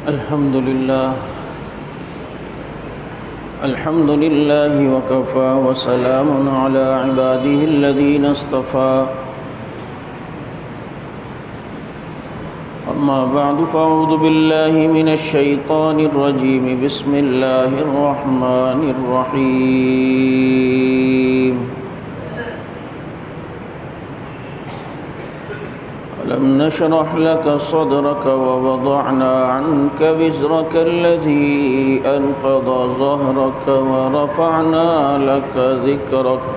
الحمد لله وكفى وسلام على عباده الذين اصطفى أما بعد فأعوذ بالله من الشيطان الرجيم بسم الله الرحمن الرحيم ألم نشرح لك صدرك ووضعنا عنك وزرك الذي أنقض ظهرك ورفعنا لك ذكرك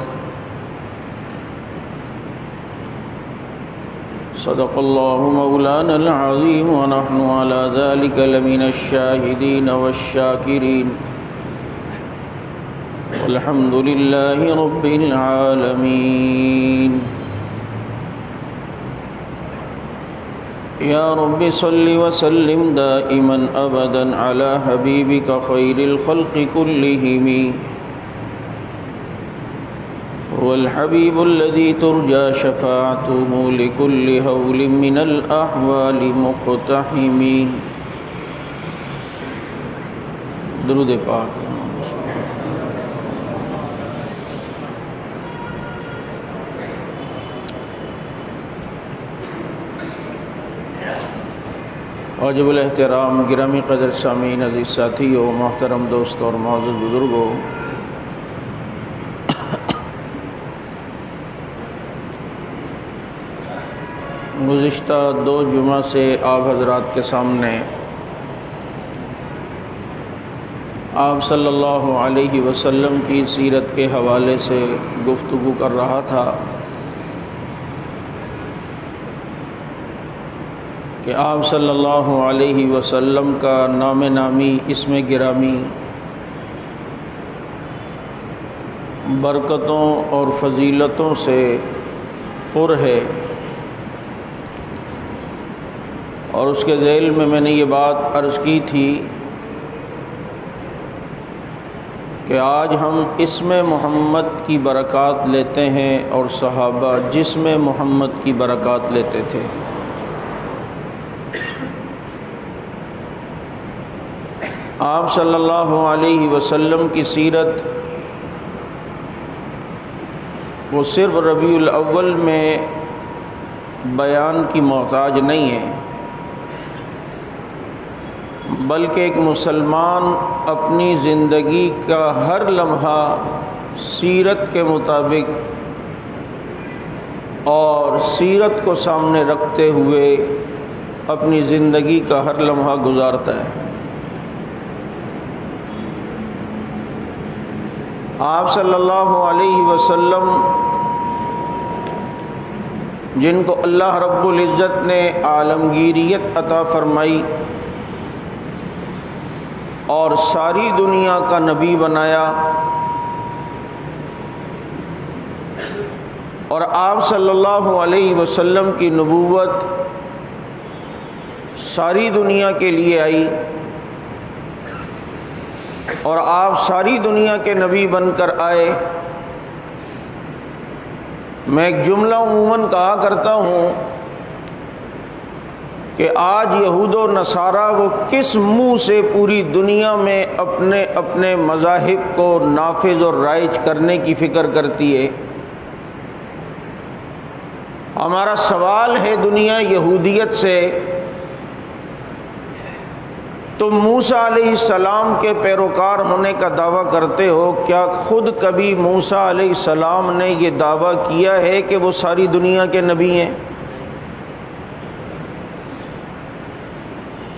صدق الله مولانا العظيم ونحن على ذلك لمن الشاهدين والشاكرين والحمد لله رب العالمين يا رب صل وسلم دائما أبدا على حبيبك خير الخلق كلهم هو الحبيب الذي ترجى شفاعته لكل هول من الأحوال مقتحم درود پاک. واجب الاحترام گرامی قدر سامعین، عزیز ساتھیو، محترم دوست اور معزز بزرگوں، گزشتہ 2 جمعہ سے آپ حضرات کے سامنے آپ صلی اللہ علیہ وسلم کی سیرت کے حوالے سے گفتگو کر رہا تھا کہ آپ صلی اللہ علیہ وسلم کا نام نامی، اسم گرامی برکتوں اور فضیلتوں سے پر ہے، اور اس کے ذیل میں نے یہ بات عرض کی تھی کہ آج ہم اسم محمد کی برکات لیتے ہیں اور صحابہ جسم محمد کی برکات لیتے تھے۔ آپ صلی اللہ علیہ وسلم کی سیرت وہ صرف ربیع الاول میں بیان کی محتاج نہیں ہے، بلکہ ایک مسلمان اپنی زندگی کا ہر لمحہ سیرت کے مطابق اور سیرت کو سامنے رکھتے ہوئے اپنی زندگی کا ہر لمحہ گزارتا ہے۔ آپ صلی اللہ علیہ وسلم جن کو اللہ رب العزت نے عالمگیریت عطا فرمائی اور ساری دنیا کا نبی بنایا، اور آپ صلی اللہ علیہ وسلم کی نبوت ساری دنیا کے لیے آئی، اور آپ ساری دنیا کے نبی بن کر آئے۔ میں ایک جملہ عموماً کہا کرتا ہوں کہ آج یہود و نصارہ وہ کس منہ سے پوری دنیا میں اپنے اپنے مذاہب کو نافذ اور رائج کرنے کی فکر کرتی ہے۔ ہمارا سوال ہے دنیا یہودیت سے، تم موسیٰ علیہ السلام کے پیروکار ہونے کا دعویٰ کرتے ہو، کیا خود کبھی موسیٰ علیہ السلام نے یہ دعویٰ کیا ہے کہ وہ ساری دنیا کے نبی ہیں؟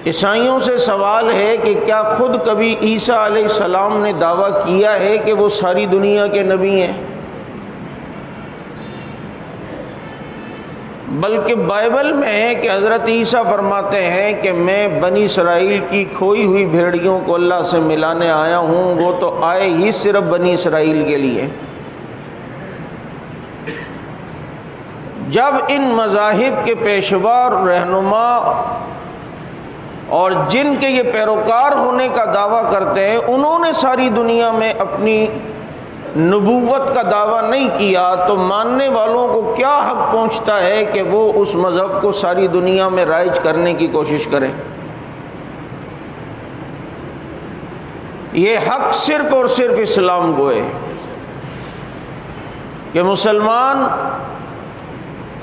عیسائیوں سے سوال ہے کہ کیا خود کبھی عیسیٰ علیہ السلام نے دعویٰ کیا ہے کہ وہ ساری دنیا کے نبی ہیں؟ بلکہ بائبل میں ہے کہ حضرت عیسیٰ فرماتے ہیں کہ میں بنی اسرائیل کی کھوئی ہوئی بھیڑیوں کو اللہ سے ملانے آیا ہوں، وہ تو آئے ہی صرف بنی اسرائیل کے لیے۔ جب ان مذاہب کے پیشوا رہنما اور جن کے یہ پیروکار ہونے کا دعویٰ کرتے ہیں، انہوں نے ساری دنیا میں اپنی نبوت کا دعویٰ نہیں کیا، تو ماننے والوں کو کیا حق پہنچتا ہے کہ وہ اس مذہب کو ساری دنیا میں رائج کرنے کی کوشش کریں؟ یہ حق صرف اور صرف اسلام کو ہے کہ مسلمان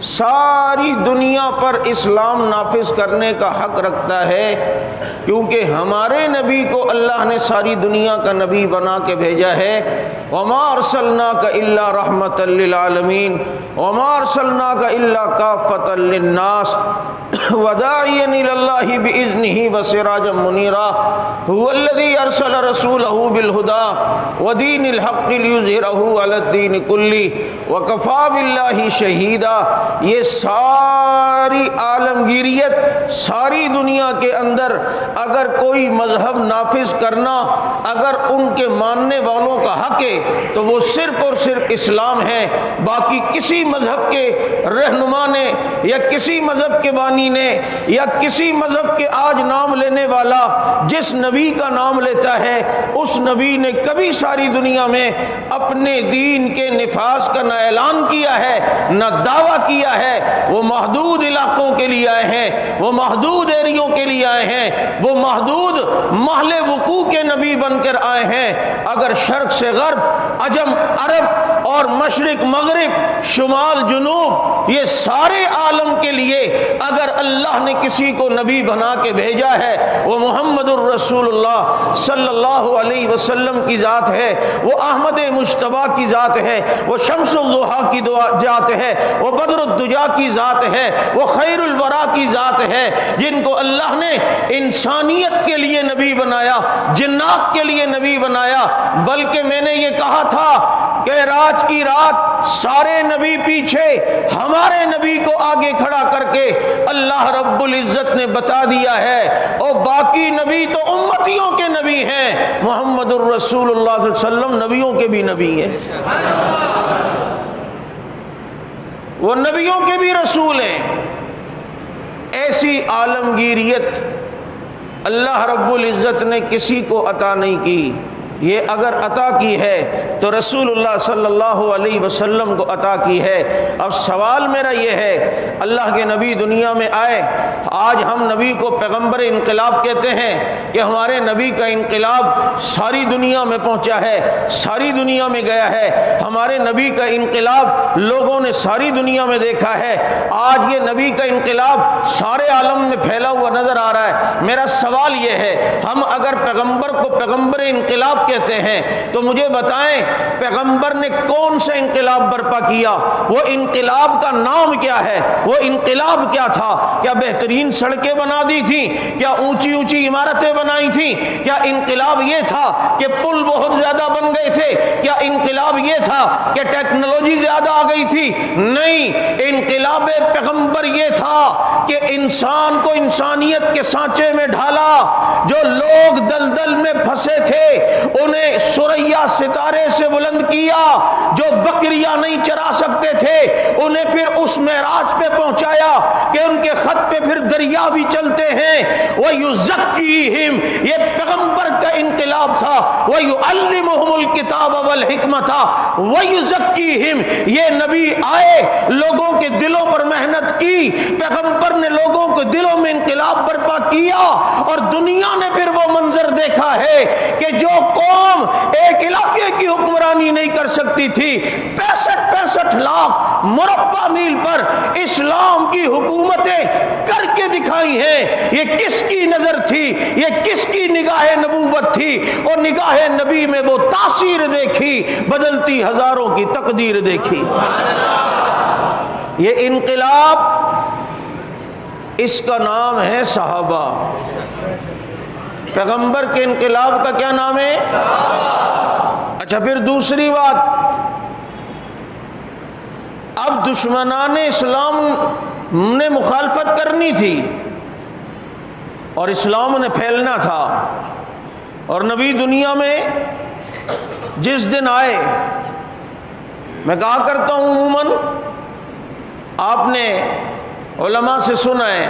ساری دنیا پر اسلام نافذ کرنے کا حق رکھتا ہے، کیونکہ ہمارے نبی کو اللہ نے ساری دنیا کا نبی بنا کے بھیجا ہے۔ وما ارسلناک الا رحمۃ للعالمین وما ارسلناک الا کافۃ للناس وداعیا الی اللہ باذنہ وسراجا منیرا هو الذی ارسل رسولہ بالہدی ودین الحق لیظہرہ علی الدین کلہ وکفی باللہ شہیدا۔ یہ ساری عالمگیریت، ساری دنیا کے اندر اگر کوئی مذہب نافذ کرنا اگر ان کے ماننے والوں کا حق ہے تو وہ صرف اور صرف اسلام ہے۔ باقی کسی مذہب کے رہنما نے یا کسی مذہب کے بانی نے یا کسی مذہب کے آج نام لینے والا جس نبی کا نام لیتا ہے، اس نبی نے کبھی ساری دنیا میں اپنے دین کے نفاذ کا نہ اعلان کیا ہے نہ دعویٰ کیا ہے۔ وہ محدود علاقوں کے لیے آئے ہیں، وہ محدود ایریوں کے لیے آئے ہیں، وہ محدود محل وقوع کے نبی بن کر آئے ہیں۔ اگر شرق سے غرب، عجم عرب اور مشرق مغرب، شمال جنوب، یہ سارے عالم کے لیے اگر اللہ نے کسی کو نبی بنا کے بھیجا ہے وہ محمد الرسول اللہ صلی اللہ علیہ وسلم کی ذات ہے، وہ احمد مجتبیٰ کی ذات ہے، وہ شمس الضحیٰ کی ذات ہے، وہ بدر الدجا کی ذات ہے، وہ خیر الورا کی ذات ہے، جن کو اللہ نے انسانیت کے لیے نبی بنایا، جنات کے لیے نبی بنایا۔ بلکہ میں نے یہ کہا تھا کہ راج کی رات سارے نبی پیچھے، ہمارے نبی کو آگے کھڑا کر کے اللہ رب العزت نے بتا دیا ہے اور باقی نبی تو امتیوں کے نبی ہیں، محمد الرسول اللہ صلی اللہ علیہ وسلم نبیوں کے بھی نبی ہیں، وہ نبیوں کے بھی رسول ہیں۔ ایسی عالمگیریت اللہ رب العزت نے کسی کو عطا نہیں کی۔ یہ اگر عطا کی ہے تو رسول اللہ صلی اللہ علیہ وسلم کو عطا کی ہے۔ اب سوال میرا یہ ہے، اللہ کے نبی دنیا میں آئے، آج ہم نبی کو پیغمبر انقلاب کہتے ہیں کہ ہمارے نبی کا انقلاب ساری دنیا میں پہنچا ہے، ساری دنیا میں گیا ہے، ہمارے نبی کا انقلاب لوگوں نے ساری دنیا میں دیکھا ہے، آج یہ نبی کا انقلاب سارے عالم میں پھیلا ہوا نظر آ رہا ہے۔ میرا سوال یہ ہے، ہم اگر پیغمبر کو پیغمبر انقلاب کہتے ہیں تو مجھے بتائیں پیغمبر نے کون سا انقلاب برپا کیا؟ وہ انقلاب کا نام کیا ہے؟ وہ انقلاب کیا تھا؟ کیا بہترین سڑکیں بنا دی تھیں؟ کیا اونچی اونچی عمارتیں بنائی تھیں؟ کیا انقلاب یہ تھا کہ پل بہت زیادہ بن گئے تھے؟ کیا انقلاب یہ تھا کہ ٹیکنالوجی زیادہ آ گئی تھی؟ نہیں، انقلاب پیغمبر یہ تھا کہ انسان کو انسانیت کے سانچے میں ڈھالا۔ جو لوگ دلدل میں پھنسے تھے انہیں ثریا ستارے سے بلند کیا، جو بکریاں نہیں چرا سکتے تھے انہیں پھر اس معراج پہ پہنچایا کہ ان کے خط پہ پھر دریا بھی چلتے ہیں۔ وَيُزَكِّيهِمْ، یہ پیغمبر کا انقلاب تھا۔ وَيُعَلِّمُهُمُ الْكِتَابَ وَالْحِكْمَةَ وَيُزَكِّيهِمْ، یہ نبی آئے، لوگوں کے دلوں پر محنت کی، پیغمبر نے لوگوں کے دلوں میں انقلاب برپا کیا، اور دنیا نے پھر وہ منظر دیکھا ہے کہ جو قوم ایک علاقے کی حکمرانی نہیں کر سکتی تھی، 65 لاکھ مربع میل پر اسلام کی حکومتیں کر کے دکھائی ہیں۔ یہ کس کی نظر تھی؟ یہ کس کی نگاہ نبوت تھی؟ اور نگاہ نبی میں وہ تاثیر دیکھی، بدلتی ہزاروں کی تقدیر دیکھی۔ یہ انقلاب، اس کا نام ہے صحابہ۔ پیغمبر کے انقلاب کا کیا نام ہے؟ اچھا، پھر دوسری بات، اب دشمنان اسلام نے مخالفت کرنی تھی اور اسلام نے پھیلنا تھا، اور نبی دنیا میں جس دن آئے، میں کہا کرتا ہوں عموماً آپ نے علماء سے سنا ہے،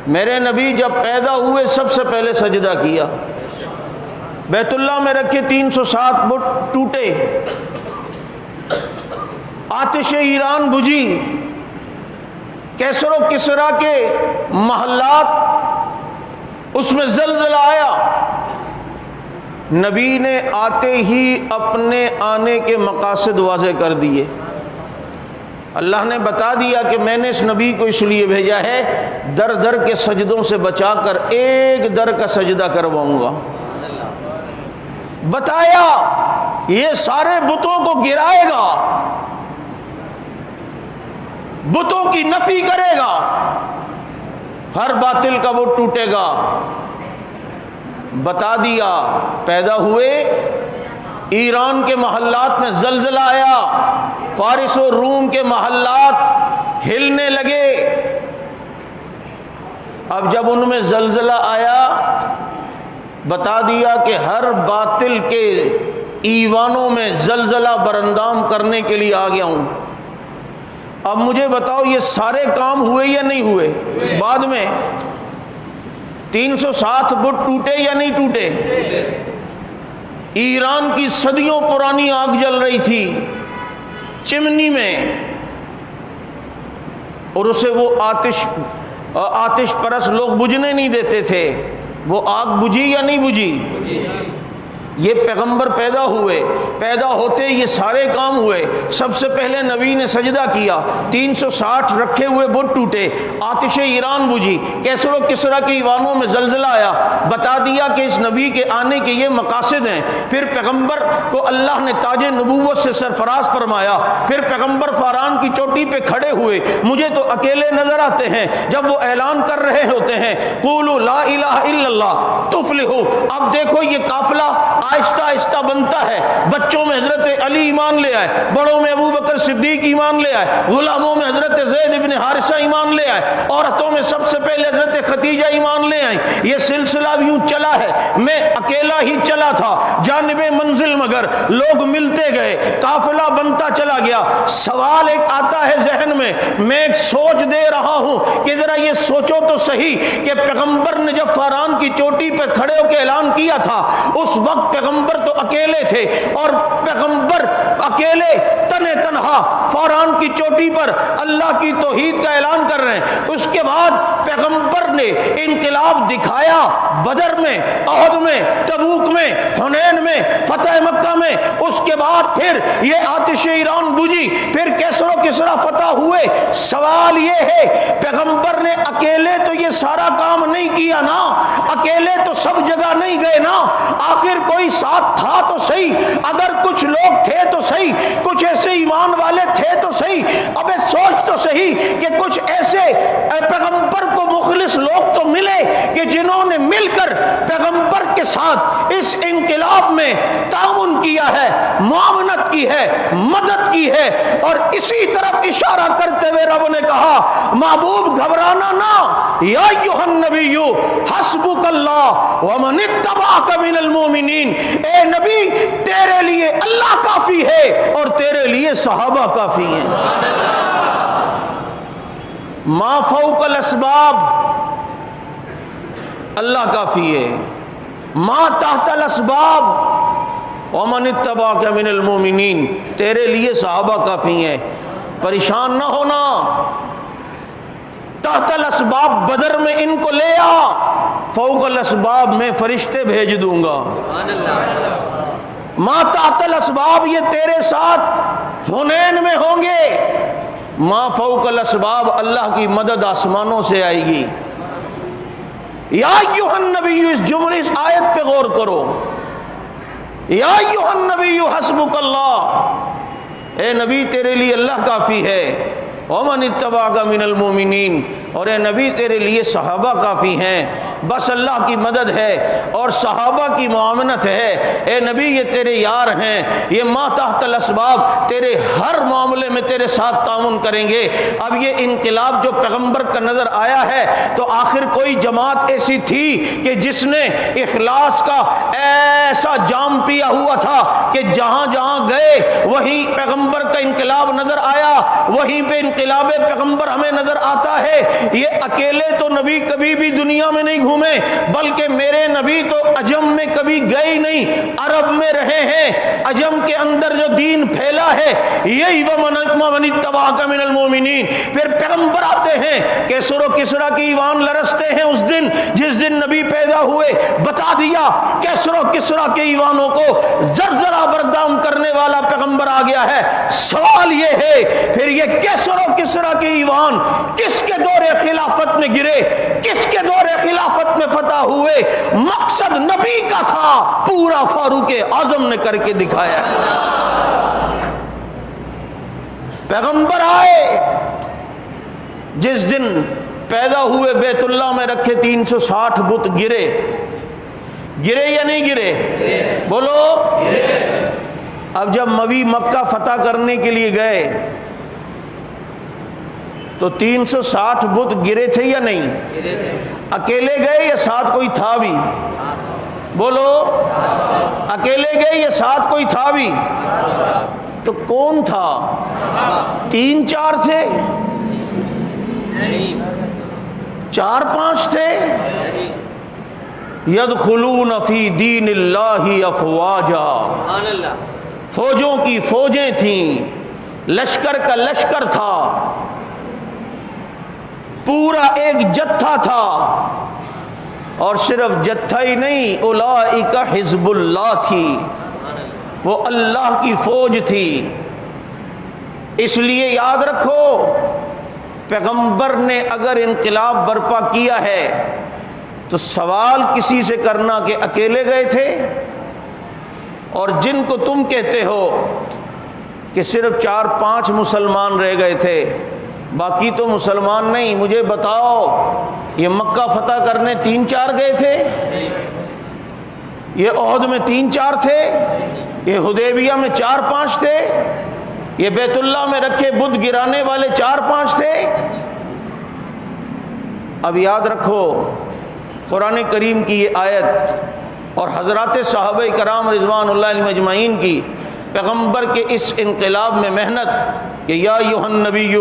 میرے نبی جب پیدا ہوئے سب سے پہلے سجدہ کیا، بیت اللہ میں رکھے 307 بت ٹوٹے، آتش ایران بجھی، کیسر و کسرا کے محلات اس میں زلزلہ آیا، نبی نے آتے ہی اپنے آنے کے مقاصد واضح کر دیے۔ اللہ نے بتا دیا کہ میں نے اس نبی کو اس لیے بھیجا ہے در در کے سجدوں سے بچا کر ایک در کا سجدہ کرواؤں گا۔ بتایا یہ سارے بتوں کو گرائے گا، بتوں کی نفی کرے گا، ہر باطل کا وہ ٹوٹے گا۔ بتا دیا، پیدا ہوئے، ایران کے محلات میں زلزلہ آیا، فارس و روم کے محلات ہلنے لگے۔ اب جب ان میں زلزلہ آیا، بتا دیا کہ ہر باطل کے ایوانوں میں زلزلہ برندام کرنے کے لیے آ گیا ہوں۔ اب مجھے بتاؤ یہ سارے کام ہوئے یا نہیں ہوئے؟ بعد میں 360 بت ٹوٹے یا نہیں ٹوٹے؟ ایران کی صدیوں پرانی آگ جل رہی تھی چمنی میں، اور اسے وہ آتش پرست لوگ بجھنے نہیں دیتے تھے۔ وہ آگ بجھی یا نہیں بجھی؟ یہ پیغمبر پیدا ہوئے، پیدا ہوتے یہ سارے کام ہوئے۔ سب سے پہلے نبی نے سجدہ کیا، 360 رکھے ہوئے بت ٹوٹے، آتش ایران بجھی، کیسر و کسرا کے ایوانوں میں زلزلہ آیا۔ بتا دیا کہ اس نبی کے آنے کے یہ مقاصد ہیں۔ پھر پیغمبر کو اللہ نے تاج نبوت سے سرفراز فرمایا۔ پھر پیغمبر فاران کی چوٹی پہ کھڑے ہوئے، مجھے تو اکیلے نظر آتے ہیں جب وہ اعلان کر رہے ہوتے ہیں قولوا لا الہ الا اللہ تفلحوا۔ اب دیکھو یہ قافلہ آہستہ آہستہ بنتا ہے۔ بچوں میں حضرت علی ایمان لے آئے، بڑوں میں ابو بکر صدیق ایمان لے آئے، غلاموں میں حضرت زید بن حارثہ ایمان لے آئے، عورتوں میں سب سے پہلے حضرت خدیجہ ایمان لے آئیں۔ یہ سلسلہ یوں چلا ہے، میں اکیلا ہی چلا تھا جانب منزل، مگر لوگ ملتے گئے، قافلہ بنتا چلا گیا۔ سوال ایک آتا ہے ذہن میں ایک سوچ دے رہا ہوں کہ ذرا یہ سوچو تو صحیح کہ پیغمبر نے جب فاران کی چوٹی پر کھڑے ہو کے اعلان کیا تھا، اس وقت پیغمبر تو اکیلے تھے، اور پیغمبر اکیلے تنے تنہا فاران کی چوٹی پر اللہ کی توحید کا اعلان کر رہے ہیں۔ اس کے بعد پیغمبر نے انقلاب دکھایا بدر میں، احد میں، تبوک میں، حنین میں، فتح مکہ میں۔ اس کے بعد پھر یہ آتش ایران بجھی، پھر کیسر و کسرا فتح ہوئے۔ سوال یہ ہے پیغمبر نے اکیلے تو یہ سارا کام نہیں کیا نا، اکیلے تو سب جگہ نہیں گئے نا، آخر کوئی ساتھ تھا تو صحیح، اگر کچھ لوگ تھے تو صحیح، کچھ ایسے ایمان والے تھے تو صحیح۔ ابے سوچ تو صحیح کہ کچھ ایسے پیغمبر کو مخلص لوگ تو ملے کہ جنہوں نے مل کر پیغمبر کے ساتھ اس انقلاب میں تعاون کیا ہے، معاونت کی ہے، مدد کی ہے۔ اور اسی طرف اشارہ کرتے ہوئے رب نے کہا محبوب گھبرانا نہ، یا ایھا النبی حسبک اللہ ومن اتبعک من المؤمنین، اے نبی تیرے لیے اللہ کافی ہے اور تیرے لیے صحابہ کافی ہیں۔ ما فوق الاسباب اللہ کافی ہے، ما تحت الاسباب ومن اتبعک من المؤمنین، تیرے لیے صحابہ کافی ہیں۔ پریشان نہ ہونا، تحت الاسباب بدر میں ان کو لے آ، فوق الاسباب میں فرشتے بھیج دوں گا۔ ما تحت الاسباب یہ تیرے ساتھ حنین میں ہوں گے، ما فوق الاسباب اللہ کی مدد آسمانوں سے آئے گی۔ یا ایھا النبی، اس جملے اس آیت پہ غور کرو، یا ایھا النبی حسبک اللہ، اے نبی تیرے لیے اللہ کافی ہے، ومن اتبعک من المؤمنین، اور اے نبی تیرے لیے صحابہ کافی ہیں۔ بس اللہ کی مدد ہے اور صحابہ کی معاونت ہے۔ اے نبی یہ تیرے یار ہیں، یہ ما تحت الاسباب تیرے ہر معاملے میں تیرے ساتھ تعاون کریں گے۔ اب یہ انقلاب جو پیغمبر کا نظر آیا ہے، تو آخر کوئی جماعت ایسی تھی کہ جس نے اخلاص کا ایسا جام پیا ہوا تھا کہ جہاں جہاں گئے وہیں پیغمبر کا انقلاب نظر آیا، وہیں پہ انقلاب پیغمبر ہمیں نظر آتا ہے۔ یہ اکیلے تو نبی کبھی بھی دنیا میں نہیں ہوں میں، بلکہ میرے نبی تو عجم میں کبھی گئے ہی نہیں، عرب میں رہے ہیں۔ عجم کے اندر جو دین پھیلا ہے یہی وَمَنِ اتَّبَعَكَ مِنَ الْمُؤْمِنِينَ۔ پھر پیغمبر آتے ہیں، کیسر و کسرا کے ایوان لرزتے ہیں اس دن جس دن نبی پیدا ہوئے، بتا دیا کیسر و کسرا کے ایوانوں کو زلزلہ بردام کرنے والا پیغمبر آ گیا ہے۔ سوال یہ ہے پھر یہ کیسر و کسرا کے ایوان کس کے دور خلافت میں گرے، کس کے دور خلافت میں فتح ہوئے؟ مقصد نبی کا تھا، پورا فاروق اعظم نے کر کے دکھایا ہے۔ پیغمبر آئے، جس دن پیدا ہوئے بیت اللہ میں رکھے 360 بت گرے، گرے یا نہیں گرے؟ بولو۔ اب جب نبی مکہ فتح کرنے کے لیے گئے تو 360 بت گرے تھے یا نہیں؟ اکیلے گئے یا ساتھ کوئی تھا بھی؟ بولو۔ اکیلے گئے یا ساتھ کوئی تھا بھی؟ تو کون تھا؟ 3-4 تھے؟ 4-5 تھے؟ یدخلون فی دین اللہ افواجا، فوجوں کی فوجیں تھیں، لشکر کا لشکر تھا، پورا ایک جتھا تھا، اور صرف جتھا ہی نہیں، اولئک حزب اللہ تھی، وہ اللہ کی فوج تھی۔ اس لیے یاد رکھو، پیغمبر نے اگر انقلاب برپا کیا ہے تو سوال کسی سے کرنا کہ اکیلے گئے تھے؟ اور جن کو تم کہتے ہو کہ صرف 4-5 مسلمان رہ گئے تھے، باقی تو مسلمان نہیں، مجھے بتاؤ یہ مکہ فتح کرنے 3-4 گئے تھے؟ یہ احد میں 3-4 تھے؟ یہ حدیبیہ میں 4-5 تھے؟ یہ بیت اللہ میں رکھے بت گرانے والے 4-5 تھے؟ اب یاد رکھو، قرآن کریم کی یہ آیت اور حضرات صحابہ کرام رضوان اللہ علیہم اجمعین کی پیغمبر کے اس انقلاب میں محنت کہ یا ایھا النبی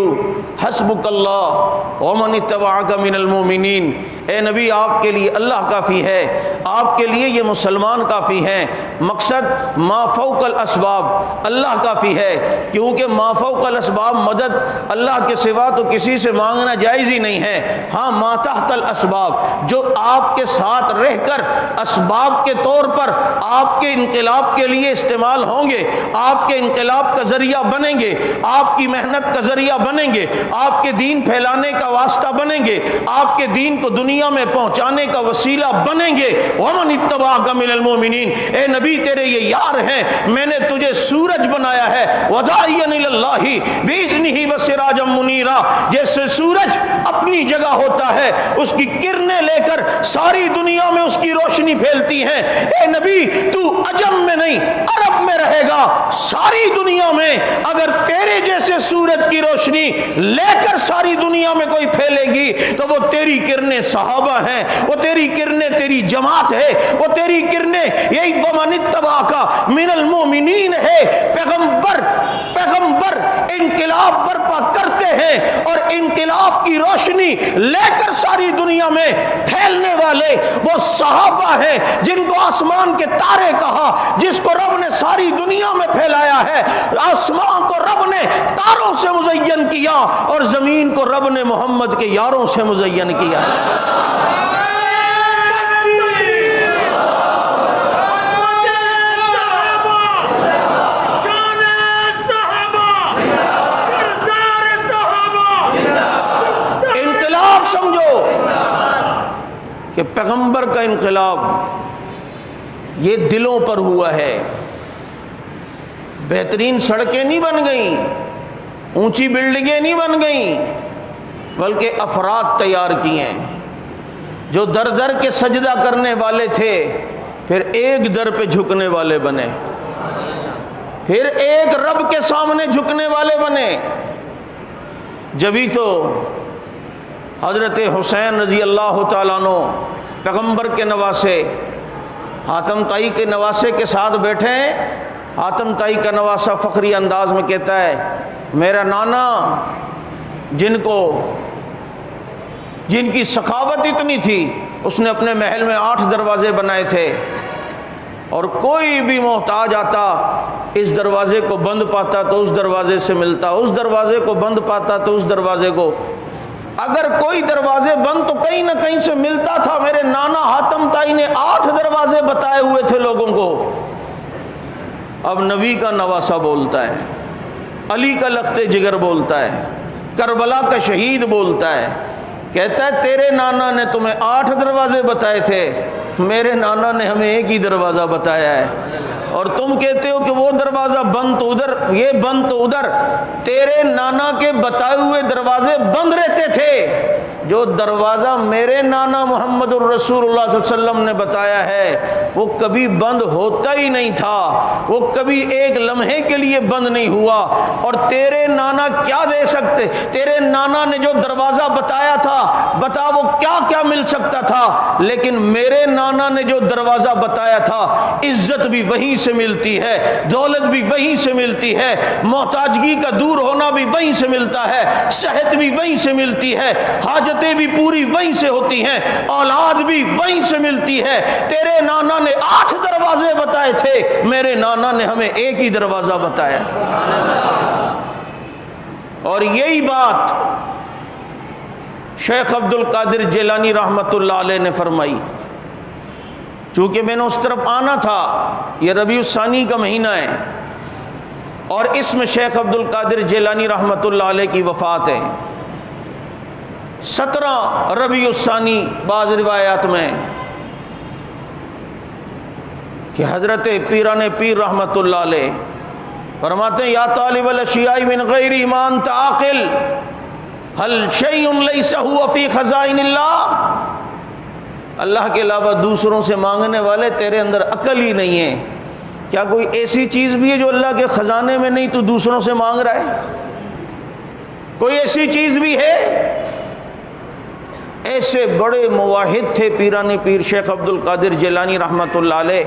حسبک اللہ ومن اتبعک من المؤمنین، اے نبی آپ کے لیے اللہ کافی ہے، آپ کے لیے یہ مسلمان کافی ہیں۔ مقصد ما فوق الاسباب، اللہ کافی ہے، کیونکہ ما فوق الاسباب مدد اللہ کے سوا تو کسی سے مانگنا جائز ہی نہیں ہے۔ ہاں ما تحت الاسباب، جو آپ کے ساتھ رہ کر اسباب کے طور پر آپ کے انقلاب کے لیے استعمال ہوں گے، آپ کے انقلاب کا ذریعہ بنیں گے، آپ کی محنت کا ذریعہ بنیں گے، آپ کے دین پھیلانے کا واسطہ بنیں گے، آپ کے دین کو دنیا میں پہنچانے کا وسیلہ بنیں گے۔ ومن اتبعک من المؤمنین، اے نبی تیرے یہ یار ہیں، میں نے تجھے سورج بنایا ہے، وداعیا الی اللہ باذنہ وسراجا منیرا، جیسے سورج اپنی جگہ ہوتا ہے، اس کی کرنیں لے کر ساری دنیا میں اس کی روشنی پھیلتی ہیں۔ اے نبی تو عجم میں نہیں عرب میں رہے گا، ساری دنیا میں اگر تیرے جیسے سورج کی روشنی لے کر ساری دنیا میں کوئی پھیلے گی تو وہ تیری کرنیں صحابہ ہیں، وہ تیری کرنیں تیری جماعت ہے، وہ تیری کرنیں یہی ومن اتبعک من المؤمنین ہے۔ پیغمبر انقلاب برپا کرتے ہیں اور انقلاب کی روشنی لے کر ساری دنیا میں پھیلنے والے وہ صحابہ ہیں جن کو آسمان کے تارے کہا، جس کو رب نے ساری دنیا میں پھیلایا ہے۔ آسمان کو رب نے تاروں سے مزین کیا اور زمین کو رب نے محمد کے یاروں سے مزین کیا۔ انقلاب سمجھو کہ پیغمبر کا انقلاب یہ دلوں پر ہوا ہے۔ بہترین سڑکیں نہیں بن گئیں، اونچی بلڈنگیں نہیں بن گئیں، بلکہ افراد تیار کیے ہیں جو در در کے سجدہ کرنے والے تھے، پھر ایک در پہ جھکنے والے بنے، پھر ایک رب کے سامنے جھکنے والے بنے۔ جبھی تو حضرت حسین رضی اللہ تعالیٰ عنہ پیغمبر کے نواسے، حاتم طائی کے نواسے کے ساتھ بیٹھے ہیں۔ حاتم طائی کا نواسہ فخری انداز میں کہتا ہے، میرا نانا جن کی سخاوت اتنی تھی اس نے اپنے محل میں 8 دروازے بنائے تھے، اور کوئی بھی محتاج آتا اس دروازے کو بند پاتا تو اس دروازے سے ملتا، اس دروازے کو بند پاتا تو اس دروازے کو، اگر کوئی دروازے بند تو کہیں نہ کہیں سے ملتا تھا۔ میرے نانا حاتم طائی نے 8 دروازے بتائے ہوئے تھے لوگوں کو۔ اب نبی کا نواسہ بولتا ہے، علی کا لخت جگر بولتا ہے، کربلا کا شہید بولتا ہے، کہتا ہے تیرے نانا نے تمہیں 8 دروازے بتائے تھے، میرے نانا نے ہمیں ایک ہی دروازہ بتایا ہے، اور تم کہتے ہو کہ وہ دروازہ بند تو ادھر، یہ بند تو ادھر۔ تیرے نانا کے بتائے ہوئے دروازے بند رہتے تھے، جو دروازہ میرے نانا محمد الرسول اللہ صلی اللہ علیہ وسلم نے بتایا ہے وہ کبھی بند ہوتا ہی نہیں تھا، وہ کبھی ایک لمحے کے لیے بند نہیں ہوا۔ اور تیرے نانا کیا دے سکتے؟ تیرے نانا نے جو دروازہ بتایا تھا، بتا وہ کیا کیا مل سکتا تھا، لیکن میرے نانا نے جو دروازہ بتایا تھا، عزت بھی وہیں سے ملتی ہے، دولت بھی وہیں سے ملتی ہے، محتاجگی کا دور ہونا بھی وہیں سے ملتا ہے، صحت بھی وہیں سے ملتی ہے، حاجتیں بھی پوری وہیں سے ہوتی ہیں، اولاد بھی وہیں سے ملتی ہے۔ تیرے نانا نے 8 دروازے بتائے تھے، میرے نانا نے ہمیں ایک ہی دروازہ بتایا۔ اور یہی بات شیخ عبد القادر جیلانی رحمۃ اللہ علیہ نے فرمائی۔ چونکہ میں نے اس طرف آنا تھا، یہ ربیع الثانی کا مہینہ ہے، اور اس میں شیخ عبد القادر جیلانی رحمۃ اللہ علیہ کی وفات ہے۔ 17 ربیع الثانی بعض روایات میں کہ حضرت پیران پیر رحمۃ اللہ علیہ فرماتے ہیں، یا طالب الاشیاء من غیر ایمان تعاقل هل شیء لیس هو فی خزائن اللہ۔ اللہ کے علاوہ دوسروں سے مانگنے والے تیرے اندر عقل ہی نہیں ہے، کیا کوئی ایسی چیز بھی ہے جو اللہ کے خزانے میں نہیں تو دوسروں سے مانگ رہا ہے؟ کوئی ایسی چیز بھی ہے؟ ایسے بڑے مواحد تھے پیران پیر شیخ عبد القادر جیلانی رحمۃ اللہ علیہ،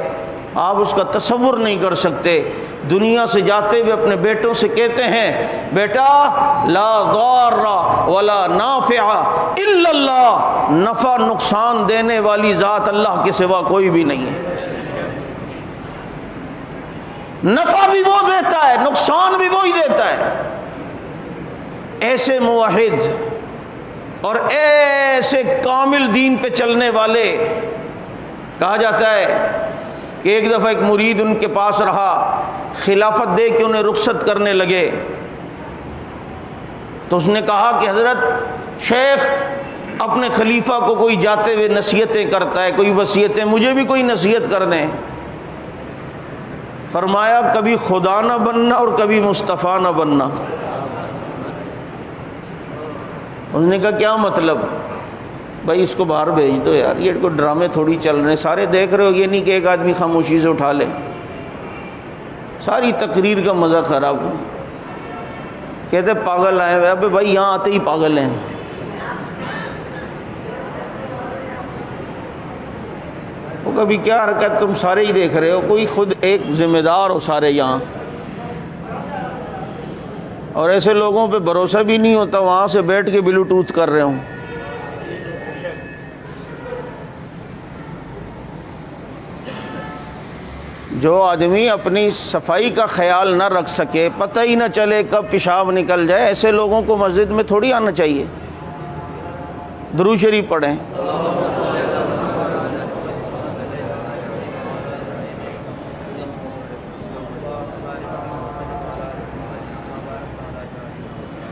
آپ اس کا تصور نہیں کر سکتے۔ دنیا سے جاتے ہوئے اپنے بیٹوں سے کہتے ہیں، بیٹا لا ضار ولا نافع الا اللہ، نفع نقصان دینے والی ذات اللہ کے سوا کوئی بھی نہیں ہے۔ نفع بھی وہ دیتا ہے، نقصان بھی وہی دیتا ہے۔ ایسے موحد اور ایسے کامل دین پہ چلنے والے، کہا جاتا ہے کہ ایک دفعہ ایک مرید ان کے پاس رہا، خلافت دے کے انہیں رخصت کرنے لگے، تو اس نے کہا کہ حضرت شیخ اپنے خلیفہ کو کوئی جاتے ہوئے نصیحتیں کرتا ہے، کوئی وصیتیں، مجھے بھی کوئی نصیحت کر دیں۔ فرمایا کبھی خدا نہ بننا اور کبھی مصطفیٰ نہ بننا۔ انہوں نے کہا کیا مطلب؟ بھائی اس کو باہر بھیج دو یار، یہ کوئی ڈرامے تھوڑی چل رہے ہیں، سارے دیکھ رہے ہو، یہ نہیں کہ ایک آدمی خاموشی سے اٹھا لے، ساری تقریر کا مزہ خراب ہو۔ کہتے پاگل آئے ہوئے، ابے بھائی یہاں آتے ہی پاگل ہیں۔ وہ کبھی کیا حرکت تم سارے ہی دیکھ رہے ہو، کوئی خود ایک ذمہ دار ہو سارے یہاں، اور ایسے لوگوں پہ بھروسہ بھی نہیں ہوتا، وہاں سے بیٹھ کے بلوٹوتھ کر رہے ہوں۔ جو آدمی اپنی صفائی کا خیال نہ رکھ سکے، پتہ ہی نہ چلے کب پیشاب نکل جائے، ایسے لوگوں کو مسجد میں تھوڑی آنا چاہیے۔ درود شریف پڑھیں۔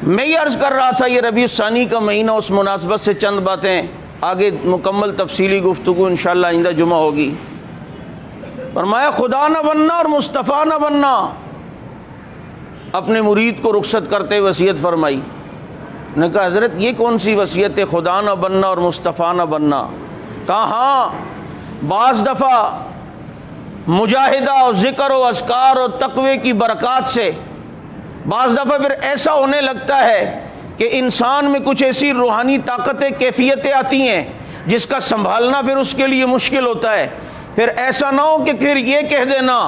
میں یہ عرض کر رہا تھا، یہ ربیع الثانی کا مہینہ، اس مناسبت سے چند باتیں، آگے مکمل تفصیلی گفتگو انشاءاللہ آئندہ جمعہ ہوگی۔ فرمایا خدا نہ بننا اور مصطفیٰ نہ بننا۔ اپنے مرید کو رخصت کرتے وصیت فرمائی۔ نے کہا حضرت یہ کون سی وصیت ہے، خدا نہ بننا اور مصطفیٰ نہ بننا؟ کہا ہاں، بعض دفعہ مجاہدہ اور ذکر و اذکار اور تقوی کی برکات سے بعض دفعہ پھر ایسا ہونے لگتا ہے کہ انسان میں کچھ ایسی روحانی طاقتیں، کیفیتیں آتی ہیں جس کا سنبھالنا پھر اس کے لیے مشکل ہوتا ہے۔ پھر ایسا نہ ہو کہ پھر یہ کہہ دینا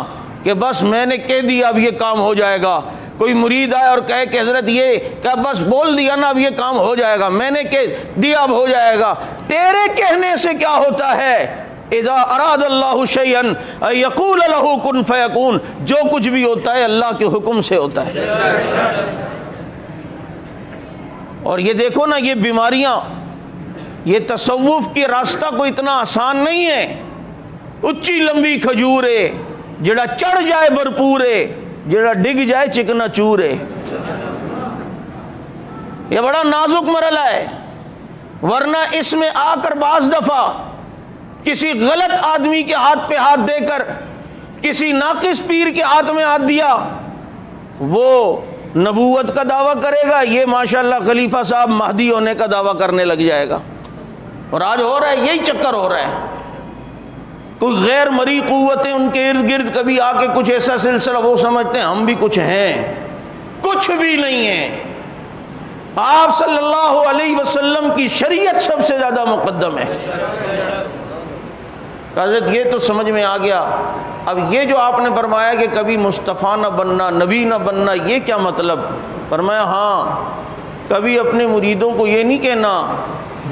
کہ بس میں نے کہہ دیا اب یہ کام ہو جائے گا، کوئی مرید آئے اور کہے کہ حضرت یہ کہ بس بول دیا نا اب یہ کام ہو جائے گا، میں نے کہہ دیا اب ہو جائے گا، تیرے کہنے سے کیا ہوتا ہے؟ اذا اراد اللہ شیئا یقول له کن فیکون، جو کچھ بھی ہوتا ہے اللہ کے حکم سے ہوتا ہے۔ اور یہ دیکھو نا، یہ بیماریاں، یہ تصوف کے راستہ کو اتنا آسان نہیں ہے۔ اچھی لمبی کھجور ہے، جڑا چڑھ جائے بھرپور ہے، جڑا ڈگ جائے چکنا چور ہے۔ یہ بڑا نازک مرحلہ ہے، ورنہ اس میں آ کر بعض دفعہ کسی غلط آدمی کے ہاتھ پہ ہاتھ دے کر، کسی ناقص پیر کے ہاتھ میں ہاتھ دیا، وہ نبوت کا دعویٰ کرے گا، یہ ماشاءاللہ خلیفہ صاحب مہدی ہونے کا دعویٰ کرنے لگ جائے گا۔ اور آج ہو رہا ہے، یہی چکر ہو رہا ہے۔ کوئی غیر مری قوتیں ان کے ارد گرد کبھی آ کے کچھ ایسا سلسلہ، وہ سمجھتے ہیں ہم بھی کچھ ہیں، کچھ بھی نہیں ہیں۔ آپ صلی اللہ علیہ وسلم کی شریعت سب سے زیادہ مقدم ہے۔ حضرت یہ تو سمجھ میں آ گیا، اب یہ جو آپ نے فرمایا کہ کبھی مصطفیٰ نہ بننا، نبی نہ بننا، یہ کیا مطلب؟ فرمایا ہاں، کبھی اپنے مریدوں کو یہ نہیں کہنا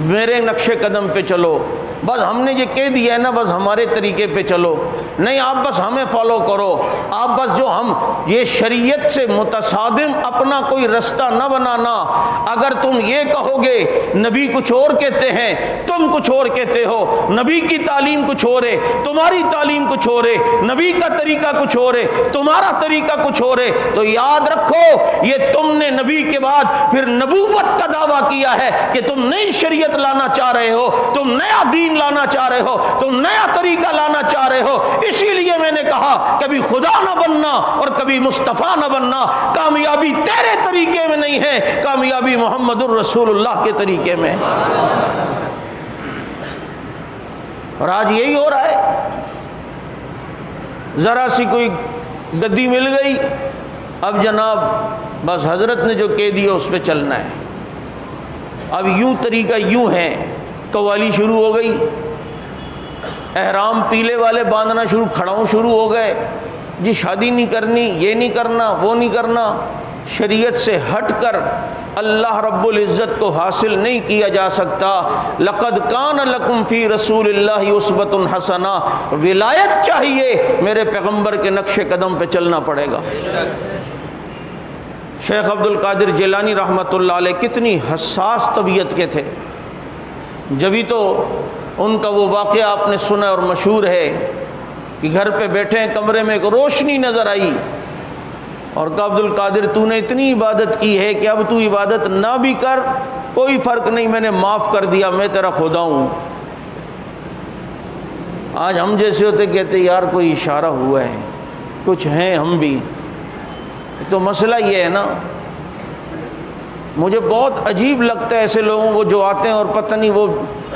میرے نقش قدم پہ چلو، بس ہم نے یہ کہہ دیا ہے نا بس ہمارے طریقے پہ چلو، نہیں آپ بس ہمیں فالو کرو، آپ بس جو ہم یہ شریعت سے متصادم اپنا کوئی رستہ نہ بنانا۔ اگر تم یہ کہو گے نبی کچھ اور کہتے ہیں، تم کچھ اور کہتے ہو، نبی کی تعلیم کچھ اور ہے، تمہاری تعلیم کچھ اور ہے، نبی کا طریقہ کچھ اور ہے، تمہارا طریقہ کچھ اور ہے، تو یاد رکھو یہ تم نے نبی کے بعد پھر نبوت کا دعویٰ کیا ہے کہ تم نئی شریعت لانا چاہ رہے ہو، تم نیا دین لانا چاہ رہے ہو، تم نیا طریقہ لانا چاہ رہے ہو۔ اسی لیے میں نے کہا کبھی خدا نہ بننا اور کبھی مصطفیٰ نہ بننا، کامیابی تیرے طریقے میں نہیں ہے، کامیابی محمد الرسول اللہ کے طریقے میں۔ اور آج یہی ہو رہا ہے، ذرا سی کوئی گدی مل گئی، اب جناب بس حضرت نے جو کہہ دیا اس پہ چلنا ہے۔ اب یوں طریقہ یوں ہے، قوالی شروع ہو گئی، احرام پیلے والے باندھنا شروع، کھڑاؤں شروع ہو گئے، جی شادی نہیں کرنی، یہ نہیں کرنا، وہ نہیں کرنا۔ شریعت سے ہٹ کر اللہ رب العزت کو حاصل نہیں کیا جا سکتا۔ لقد کان لکم فی رسول اللہ اسوۃ حسنہ، ولایت چاہیے، میرے پیغمبر کے نقش قدم پہ چلنا پڑے گا۔ شیخ عبد القادر جیلانی رحمۃ اللہ علیہ کتنی حساس طبیعت کے تھے، جبھی تو ان کا وہ واقعہ آپ نے سنا اور مشہور ہے کہ گھر پہ بیٹھے ہیں، کمرے میں ایک روشنی نظر آئی اور کہا عبد القادر تو نے اتنی عبادت کی ہے کہ اب تو عبادت نہ بھی کر، کوئی فرق نہیں، میں نے معاف کر دیا، میں تیرا خدا ہوں۔ آج ہم جیسے ہوتے کہتے یار کوئی اشارہ ہوا ہے، کچھ ہیں ہم بھی۔ تو مسئلہ یہ ہے نا، مجھے بہت عجیب لگتا ہے ایسے لوگوں کو جو آتے ہیں اور پتہ نہیں وہ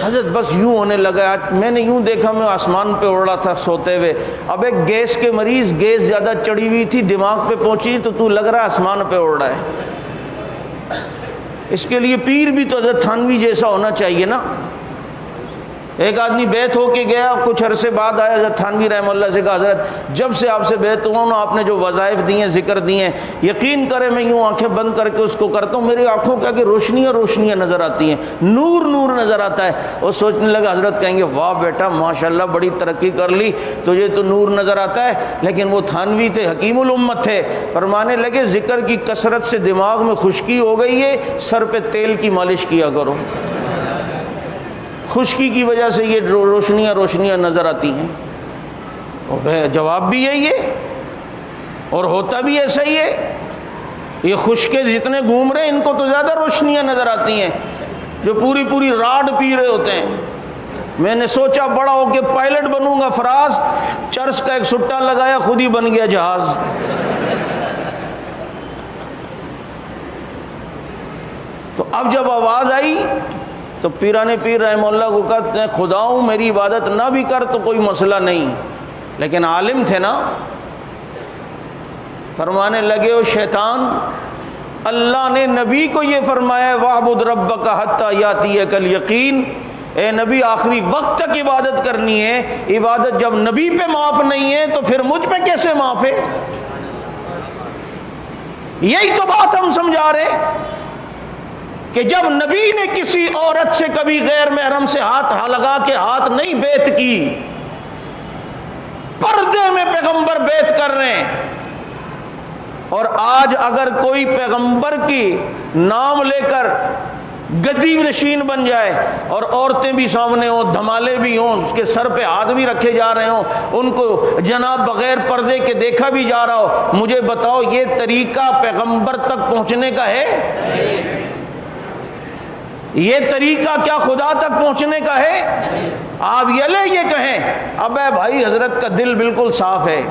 حضرت بس یوں ہونے لگا۔ آج میں نے یوں دیکھا، میں آسمان پہ اڑ رہا تھا سوتے ہوئے، اب ایک گیس کے مریض، گیس زیادہ چڑھی ہوئی تھی، دماغ پہ پہنچی تو لگ رہا ہے آسمان پہ اڑ رہا ہے۔ اس کے لیے پیر بھی تو حضرت تھانوی جیسا ہونا چاہیے نا۔ ایک آدمی بیعت ہو کے گیا، کچھ عرصے بعد آیا حضرت تھانوی رحمہ اللہ سے، کہا حضرت جب سے آپ سے بیعت ہوا نا، آپ نے جو وظائف دیے، ذکر دیے، یقین کرے میں یوں آنکھیں بند کر کے اس کو کرتا ہوں، میری آنکھوں کے آگے روشنیاں روشنیاں نظر آتی ہیں، نور نور نظر آتا ہے۔ وہ سوچنے لگا، حضرت کہیں گے واہ بیٹا ماشاءاللہ بڑی ترقی کر لی، تجھے تو نور نظر آتا ہے، لیکن وہ تھانوی تھے، حکیم الامت تھے، فرمانے لگے ذکر کی کثرت سے دماغ میں خشکی ہو گئی ہے، سر پہ تیل کی مالش کیا کرو، خشکی کی وجہ سے یہ روشنیاں روشنیاں نظر آتی ہیں۔ اور جواب بھی یہی ہے اور ہوتا بھی ایسا ہی ہے۔ یہ خشکے جتنے گھوم رہے ہیں ان کو تو زیادہ روشنیاں نظر آتی ہیں، جو پوری پوری راڈ پی رہے ہوتے ہیں۔ میں نے سوچا بڑا ہو کے پائلٹ بنوں گا، فراز چرس کا ایک سٹا لگایا، خود ہی بن گیا جہاز۔ تو اب جب آواز آئی تو پیران پیر رحمہ اللہ کو کہتے ہیں خداؤں میری عبادت نہ بھی کر تو کوئی مسئلہ نہیں، لیکن عالم تھے نا۔ فرمانے لگے او شیطان، اللہ نے نبی کو یہ فرمایا وَاعْبُدْ رَبَّكَ حَتَّى يَأْتِيَكَ الْيَقِينُ، اے نبی آخری وقت تک عبادت کرنی ہے۔ عبادت جب نبی پہ معاف نہیں ہے تو پھر مجھ پہ کیسے معاف ہے؟ یہی تو بات ہم سمجھا رہے کہ جب نبی نے کسی عورت سے کبھی غیر محرم سے ہاتھ لگا کے ہاتھ نہیں بیعت کی، پردے میں پیغمبر بیعت کر رہے ہیں، اور آج اگر کوئی پیغمبر کی نام لے کر گدی نشین بن جائے اور عورتیں بھی سامنے ہوں، دھمالے بھی ہوں، اس کے سر پہ ہاتھ بھی رکھے جا رہے ہوں، ان کو جناب بغیر پردے کے دیکھا بھی جا رہا ہو، مجھے بتاؤ یہ طریقہ پیغمبر تک پہنچنے کا ہے؟ یہ طریقہ کیا خدا تک پہنچنے کا ہے؟ آپ یہ کہیں ابے بھائی حضرت کا دل بالکل صاف ہے،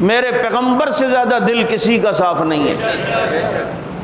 میرے پیغمبر سے زیادہ دل کسی کا صاف نہیں ہے،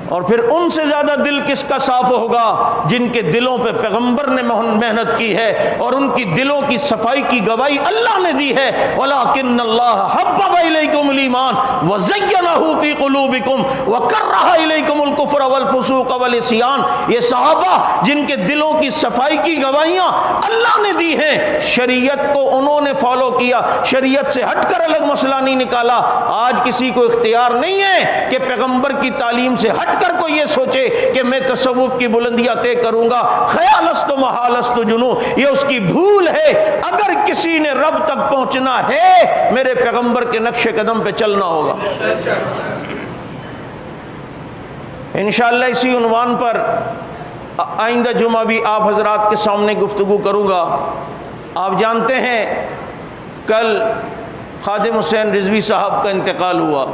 اور پھر ان سے زیادہ دل کس کا صاف ہوگا جن کے دلوں پہ پیغمبر نے محنت کی ہے، اور ان کی دلوں کی صفائی کی گواہی اللہ نے دی ہے، وَلَٰكِنَّ اللَّهَ حَبَّبَ إِلَيْكُمُ الْإِيمَانَ وَزَيَّنَهُ فِي قُلُوبِكُمْ وَكَرَّهَ إِلَيْكُمُ الْكُفْرَ وَالْفُسُوقَ وَالْعِصْيَانَ۔ یہ صحابہ جن کے دلوں کی صفائی کی گواہیاں اللہ نے دی ہیں، شریعت کو انہوں نے فالو کیا، شریعت سے ہٹ کر الگ مسئلہ نہیں نکالا۔ آج کسی کو اختیار نہیں ہے کہ پیغمبر کی تعلیم سے ہٹ کر کوئی یہ سوچے کہ میں تصوف کی بلندیاں طے کروں گا، خیالست و محالست و جنون، یہ اس کی بھول ہے۔ اگر کسی نے رب تک پہنچنا ہے میرے پیغمبر کے نقش قدم پہ چلنا ہوگا۔ انشاءاللہ اسی عنوان پر آئندہ جمعہ بھی آپ حضرات کے سامنے گفتگو کروں گا۔ آپ جانتے ہیں کل خادم حسین رضوی صاحب کا انتقال ہوا۔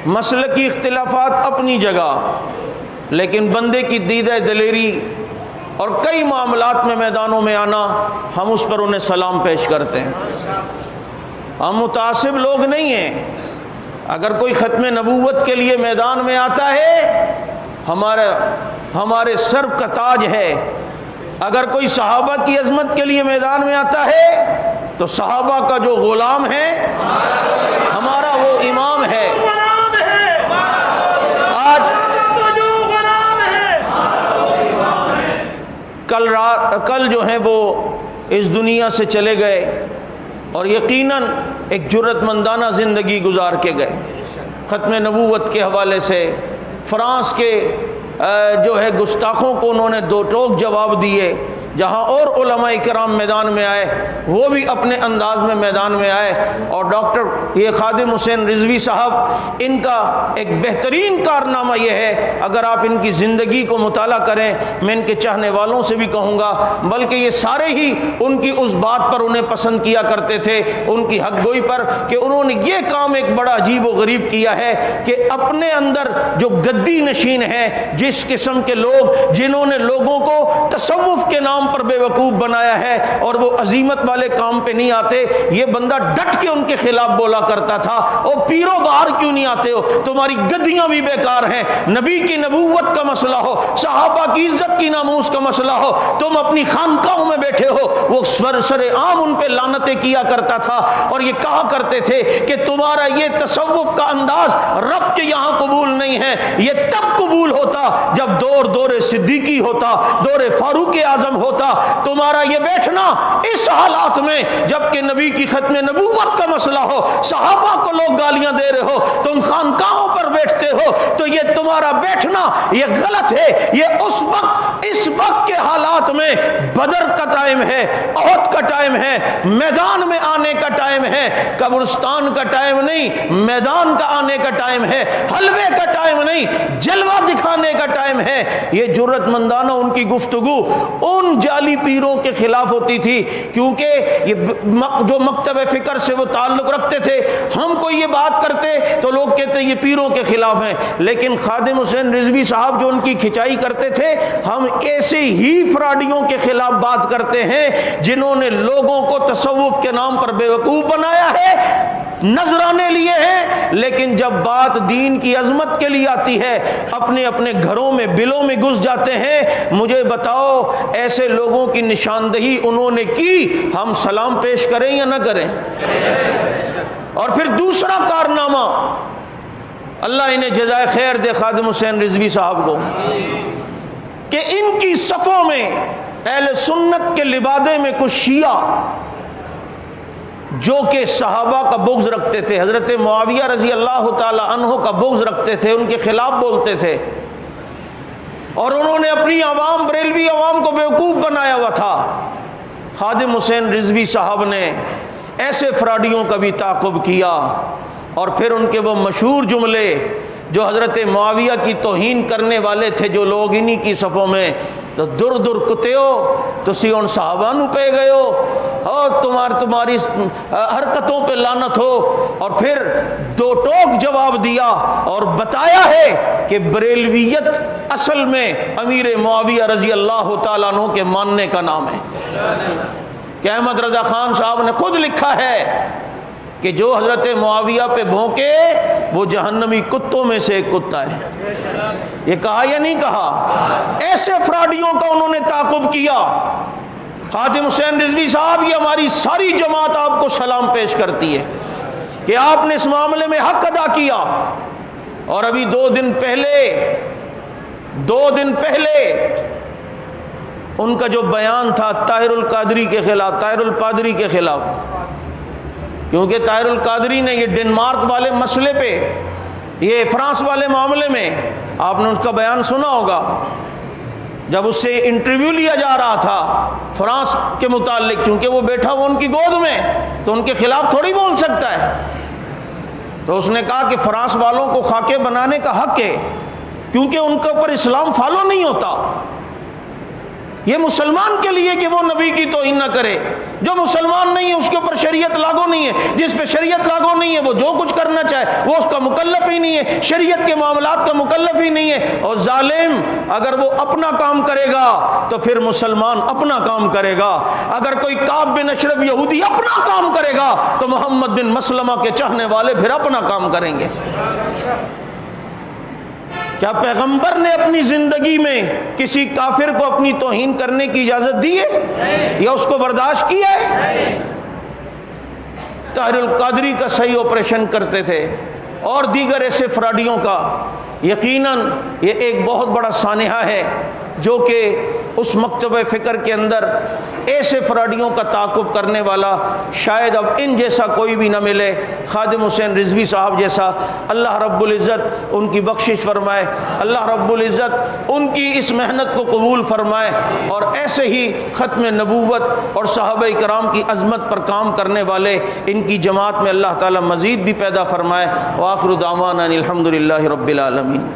مسلکی اختلافات اپنی جگہ، لیکن بندے کی دیدہ دلیری اور کئی معاملات میں میدانوں میں آنا، ہم اس پر انہیں سلام پیش کرتے ہیں۔ ہم متعصب لوگ نہیں ہیں۔ اگر کوئی ختم نبوت کے لیے میدان میں آتا ہے ہمارے سر کا تاج ہے، اگر کوئی صحابہ کی عظمت کے لیے میدان میں آتا ہے تو صحابہ کا جو غلام ہے ہمارا وہ امام ہے۔ کل جو ہیں وہ اس دنیا سے چلے گئے اور یقیناً ایک جرأت مندانہ زندگی گزار کے گئے۔ ختم نبوت کے حوالے سے فرانس کے جو ہے گستاخوں کو انہوں نے دو ٹوک جواب دیے۔ جہاں اور علماء کرام میدان میں آئے وہ بھی اپنے انداز میں میدان میں آئے، اور ڈاکٹر یہ خادم حسین رضوی صاحب، ان کا ایک بہترین کارنامہ یہ ہے، اگر آپ ان کی زندگی کو مطالعہ کریں، میں ان کے چاہنے والوں سے بھی کہوں گا، بلکہ یہ سارے ہی ان کی اس بات پر انہیں پسند کیا کرتے تھے، ان کی حق گوئی پر، کہ انہوں نے یہ کام ایک بڑا عجیب و غریب کیا ہے کہ اپنے اندر جو گدی نشین ہیں، جس قسم کے لوگ جنہوں نے لوگوں کو تصوف کے نام پر بے وقوف بنایا ہے اور وہ عظیمت والے کام پہ نہیں آتے، یہ بندہ ڈٹ کے ان کے خلاف بولا کرتا تھا، او پیرو باہر کیوں نہیں آتے ہو، تمہاری گدیاں بھی بیکار ہیں، نبی کی نبوت کا مسئلہ ہو، صحابہ کی عزت کی ناموس کا مسئلہ ہو، تم اپنی خانقاہوں میں بیٹھے ہو۔ وہ سر عام ان پہ لعنتیں کیا کرتا تھا اور یہ کہا کرتے تھے کہ تمہارا یہ تصوف کا انداز رب کے یہاں قبول نہیں ہے، یہ تب قبول ہوتا جب دور صدیقی ہوتا، دور فاروق اعظم ہوتا، تمہارا یہ بیٹھنا اس حالات میں جبکہ نبی کی ختم نبوت کا مسئلہ ہو، صحابہ کو لوگ گالیاں دے رہے ہو، تم خانقاہوں پر بیٹھتے ہو، تو یہ تمہارا بیٹھنا یہ غلط ہے۔ یہ اس وقت کے حالات میں بدر کا ٹائم ہے، احد کا ٹائم ہے، میدان میں آنے کا ٹائم ہے، قبرستان کا ٹائم نہیں، میدان کا آنے کا ٹائم ہے، حلوے کا ٹائم نہیں، جلوہ دکھانے کا ٹائم ہے۔ یہ جرأت مندانہ ان کی گفتگو ان جعلی پیروں کے خلاف ہوتی تھی، کیونکہ یہ جو مکتب فکر سے وہ تعلق رکھتے تھے، ہم کو یہ بات کرتے تو لوگ کہتے ہیں یہ پیروں کے خلاف ہیں، لیکن خادم حسین رضوی صاحب جو ان کی کھچائی کرتے تھے، ہم ایسے ہی فراڈیوں کے خلاف بات کرتے ہیں جنہوں نے لوگوں کو تصوف کے نام پر بے وقوف بنایا ہے، نذرانے لیے ہیں، لیکن جب بات دین کی عظمت کے لیے آتی ہے اپنے اپنے گھروں میں بلوں میں گھس جاتے ہیں۔ مجھے بتاؤ ایسے لوگوں کی نشاندہی انہوں نے کی، ہم سلام پیش کریں یا نہ کریں؟ اور پھر دوسرا کارنامہ، اللہ انہیں جزائے خیر دے خادم حسین رضوی صاحب کو، کہ ان کی صفوں میں اہل سنت کے لبادے میں کچھ شیعہ جو کہ صحابہ کا بغض رکھتے تھے، حضرت معاویہ رضی اللہ تعالی عنہ کا بغض رکھتے تھے، ان کے خلاف بولتے تھے، اور انہوں نے اپنی عوام، بریلوی عوام کو بیوقوف بنایا ہوا تھا۔ خادم حسین رضوی صاحب نے ایسے فراڈیوں کا بھی تعاقب کیا، اور پھر ان کے وہ مشہور جملے جو حضرت معاویہ کی توہین کرنے والے تھے جو لوگ انہی کی صفوں میں، تو در در کتےو تسی ان صحابہ نو پہ گئے ہو، اور تمہاری حرکتوں پہ لعنت ہو، اور پھر دو ٹوک جواب دیا اور بتایا ہے کہ بریلویت اصل میں امیر معاویہ رضی اللہ تعالیٰ عنہ کے ماننے کا نام ہے، کہ احمد رضا خان صاحب نے خود لکھا ہے کہ جو حضرت معاویہ پہ بھونکے وہ جہنمی کتوں میں سے ایک کتا ہے۔ یہ کہا یا نہیں کہا؟ ایسے فراڈیوں کا انہوں نے تعاقب کیا۔ خادم حسین رضوی صاحب، یہ ہماری ساری جماعت آپ کو سلام پیش کرتی ہے کہ آپ نے اس معاملے میں حق ادا کیا۔ اور ابھی دو دن پہلے ان کا جو بیان تھا طاہر القادری کے خلاف، طاہر القادری کے خلاف، کیونکہ طاہر القادری نے یہ ڈنمارک والے مسئلے پہ، یہ فرانس والے معاملے میں، آپ نے اس کا بیان سنا ہوگا، جب اس سے انٹرویو لیا جا رہا تھا فرانس کے متعلق، چونکہ وہ بیٹھا وہ ان کی گود میں تو ان کے خلاف تھوڑی بول سکتا ہے، تو اس نے کہا کہ فرانس والوں کو خاکے بنانے کا حق ہے، کیونکہ ان کے اوپر اسلام فالو نہیں ہوتا۔ یہ مسلمان کے لیے کہ وہ نبی کی توہین نہ کرے، جو مسلمان نہیں ہے اس کے اوپر شریعت لاگو نہیں ہے، جس پہ شریعت لاگو نہیں ہے وہ جو کچھ کرنا چاہے وہ اس کا مکلف ہی نہیں ہے، شریعت کے معاملات کا مکلف ہی نہیں ہے۔ اور ظالم اگر وہ اپنا کام کرے گا تو پھر مسلمان اپنا کام کرے گا، اگر کوئی کعب بن اشرف یہودی اپنا کام کرے گا تو محمد بن مسلمہ کے چاہنے والے پھر اپنا کام کریں گے۔ کیا پیغمبر نے اپنی زندگی میں کسی کافر کو اپنی توہین کرنے کی اجازت دی ہے یا اس کو برداشت کیا ہے؟ طاہر القادری کا صحیح آپریشن کرتے تھے اور دیگر ایسے فراڈیوں کا۔ یقیناً یہ ایک بہت بڑا سانحہ ہے جو کہ اس مکتب فکر کے اندر ایسے فراڈیوں کا تعاقب کرنے والا شاید اب ان جیسا کوئی بھی نہ ملے، خادم حسین رضوی صاحب جیسا۔ اللہ رب العزت ان کی بخشش فرمائے، اللہ رب العزت ان کی اس محنت کو قبول فرمائے، اور ایسے ہی ختم نبوت اور صحابہ کرام کی عظمت پر کام کرنے والے ان کی جماعت میں اللہ تعالی مزید بھی پیدا فرمائے۔ وآخر دعوانا الحمدللہ رب العالمین۔